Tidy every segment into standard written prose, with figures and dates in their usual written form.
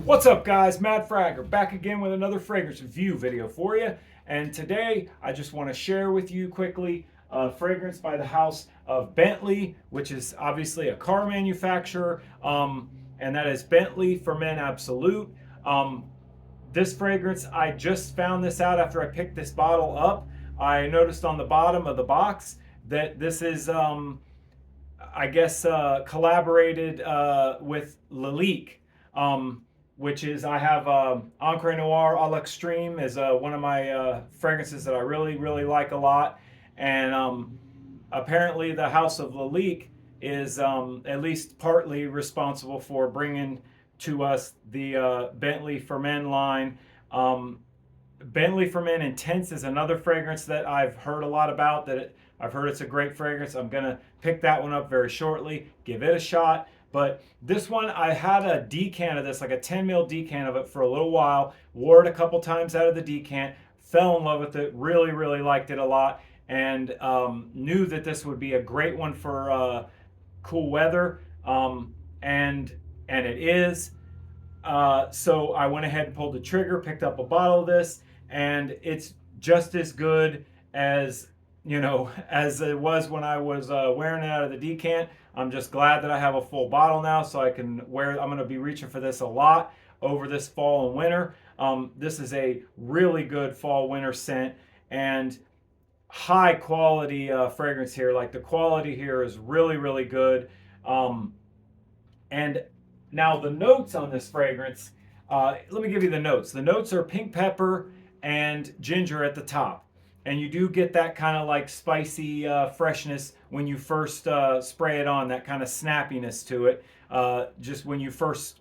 What's up, guys? Mad Fragger back again with another fragrance review video for you. And today I just want to share with you quickly a fragrance by the house of Bentley, which is obviously a car manufacturer, and that is Bentley for Men Absolute. This fragrance, I just found this out after I picked this bottle up. I noticed on the bottom of the box that this is, I guess, collaborated with Lalique. Which is I have Encre Noir à l'Extreme is one of my fragrances that I really like a lot, and apparently the House of Lalique is at least partly responsible for bringing to us the Bentley for Men line. Bentley for Men Intense is another fragrance that I've heard a lot about. I've heard it's a great fragrance. I'm gonna pick that one up very shortly, give it a shot. But this one, I had a decant of this, like a 10 ml decant of it for a little while, wore it a couple times out of the decant, fell in love with it, really liked it a lot, and knew that this would be a great one for cool weather, and it is. So I went ahead and pulled the trigger, picked up a bottle of this, and it's just as good as as it was when I was wearing it out of the decant. I'm just glad that I have a full bottle now, so I can wear it. I'm going to be reaching for this a lot over this fall and winter. This is a really good fall winter scent and high quality fragrance here. Like, the quality here is really good. And now the notes on this fragrance, let me give you the notes. The notes are pink pepper and ginger at the top. And you do get that kind of like spicy freshness when you first spray it on, that kind of snappiness to it, just when you first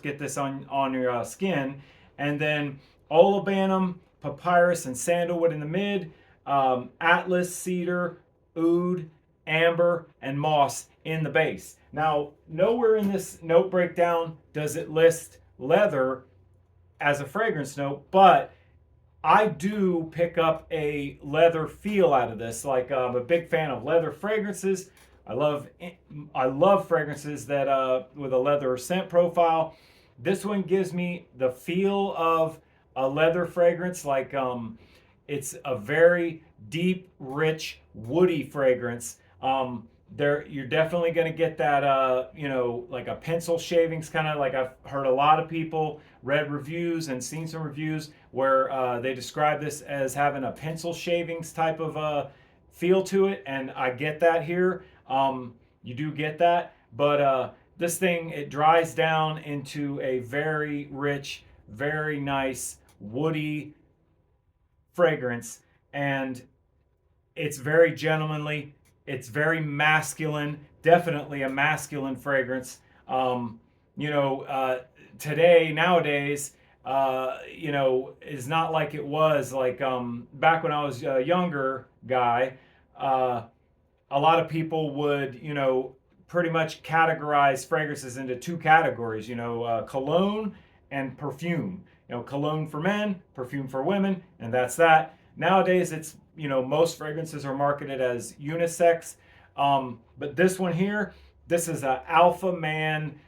get this on your skin. And then olibanum, papyrus, and sandalwood in the mid, atlas, cedar, oud, amber, and moss in the base. Now, nowhere in this note breakdown does it list leather as a fragrance note, but I do pick up a leather feel out of this. Like, I'm a big fan of leather fragrances. I love fragrances that with a leather scent profile. This one gives me the feel of a leather fragrance. Like, it's a very deep, rich, woody fragrance. You're definitely going to get that, like a pencil shavings kind of. Like, I've heard a lot of people read reviews and seen some reviews where they describe this as having a pencil shavings type of feel to it, and I get that here. You do get that, but this thing, it dries down into a very rich, very nice, woody fragrance, and it's very gentlemanly. It's very masculine, definitely a masculine fragrance. Nowadays, is not like it was like back when I was a younger guy. A lot of people would, pretty much categorize fragrances into two categories, cologne and perfume. Cologne for men, perfume for women, and that's that. Nowadays, it's, most fragrances are marketed as unisex. But this one here, this is a alpha man,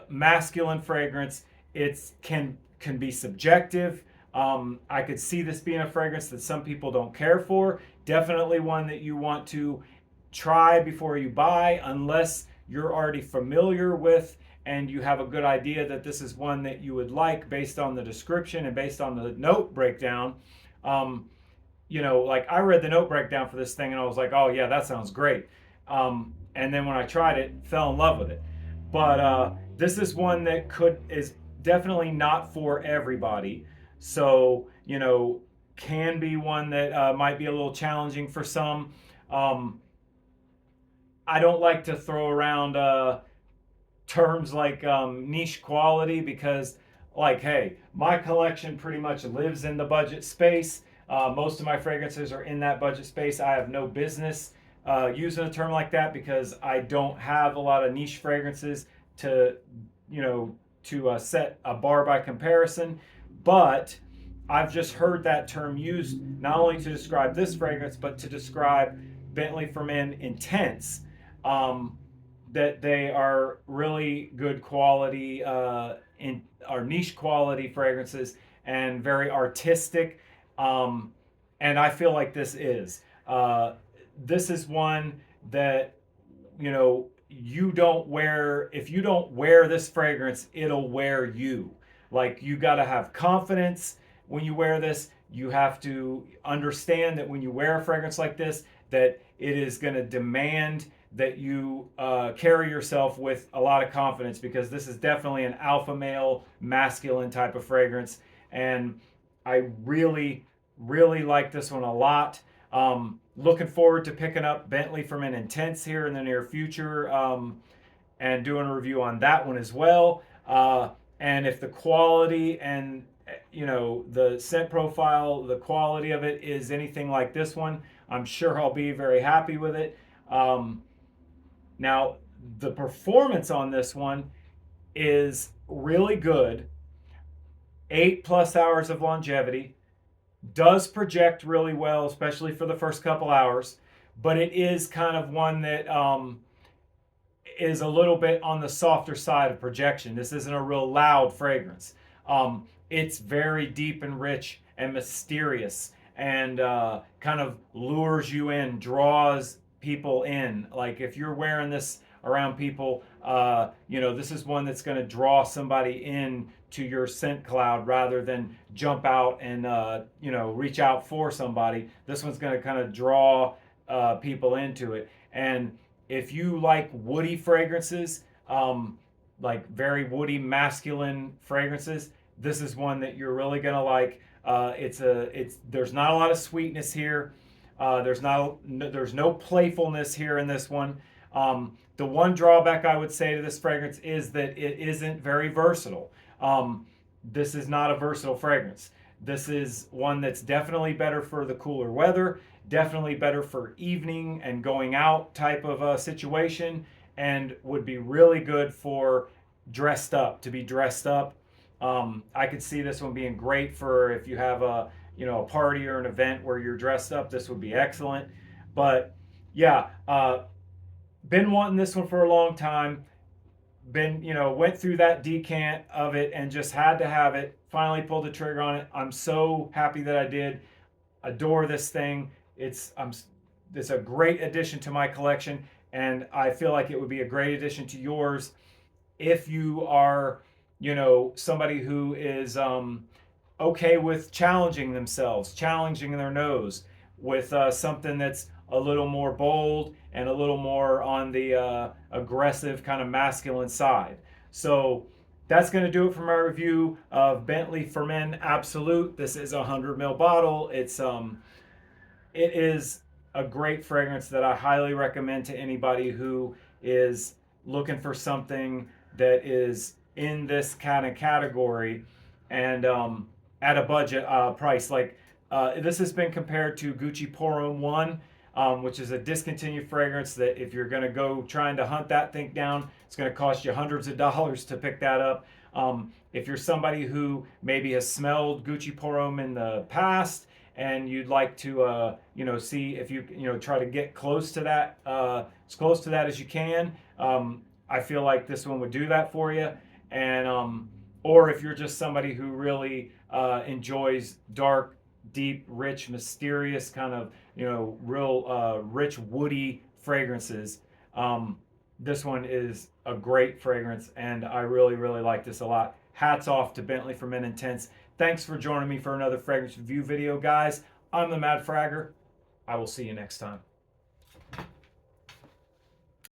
masculine fragrance. It can be subjective. I could see this being a fragrance that some people don't care for. Definitely one that you want to try before you buy, unless you're already familiar with and you have a good idea that this is one that you would like based on the description and based on the note breakdown. Like, I read the note breakdown for this thing and I was like, oh yeah, that sounds great. And then when I tried it, fell in love with it. But this is one that is definitely not for everybody. So, can be one that might be a little challenging for some. I don't like to throw around terms like niche quality, because, like, hey, my collection pretty much lives in the budget space. Most of my fragrances are in that budget space. I have no business using a term like that, because I don't have a lot of niche fragrances to set a bar by comparison. But I've just heard that term used not only to describe this fragrance, but to describe Bentley for Men Intense. that they are really good quality, are niche quality fragrances and very artistic. Um, and I feel like this is. This is one that, you know, you don't wear, if you don't wear this fragrance, it'll wear you. Like, you got to have confidence when you wear this. You have to understand that when you wear a fragrance like this, that it is going to demand that you carry yourself with a lot of confidence, because this is definitely an alpha male, masculine type of fragrance. And I really, really like this one a lot. Looking forward to picking up Bentley from an Intense here in the near future, and doing a review on that one as well. And if the quality and, you know, the scent profile, the quality of it is anything like this one, I'm sure I'll be very happy with it. Now, the performance on this one is really good. 8+ hours of longevity. Does project really well, especially for the first couple hours, but it is kind of one that is a little bit on the softer side of projection. This isn't a real loud fragrance. It's very deep and rich and mysterious, and kind of lures you in, draws people in. Like, if you're wearing this around people, you know, this is one that's going to draw somebody in to your scent cloud rather than jump out and, you know, reach out for somebody. This one's going to kind of draw people into it. And if you like woody fragrances, like very woody masculine fragrances, this is one that you're really going to like. There's not a lot of sweetness here. There's no playfulness here in this one. The one drawback I would say to this fragrance is that it isn't very versatile. This is not a versatile fragrance. This is one that's definitely better for the cooler weather, definitely better for evening and going out type of a situation, and would be really good for dressed up, to be dressed up. I could see this one being great for if you have a, you know, a party or an event where you're dressed up. This would be excellent. But yeah, been wanting this one for a long time. Been, you know, went through that decant of it and just had to have it. Finally pulled the trigger on it. I'm so happy that I did. Adore this thing. It's a great addition to my collection, and I feel like it would be a great addition to yours if you are, you know, somebody who is okay with challenging themselves, challenging their nose with something that's a little more bold and a little more on the aggressive kind of masculine side. So that's going to do it for my review of Bentley for Men Absolute. This is a 100 ml bottle. It is a great fragrance that I highly recommend to anybody who is looking for something that is in this kind of category and at a budget price. Like, this has been compared to Gucci Pour Homme 1, which is a discontinued fragrance that if you're going to go trying to hunt that thing down, it's going to cost you hundreds of dollars to pick that up. If you're somebody who maybe has smelled Gucci Pour Homme in the past and you'd like to, you know, see if you, you know, try to get close to that, as close to that as you can, I feel like this one would do that for you. And or if you're just somebody who really enjoys dark, deep, rich, mysterious kind of, you know, real rich, woody fragrances, this one is a great fragrance, and I really, really like this a lot. Hats off to Bentley for Men Intense. Thanks for joining me for another fragrance review video, guys. I'm the Mad Fragger. I will see you next time.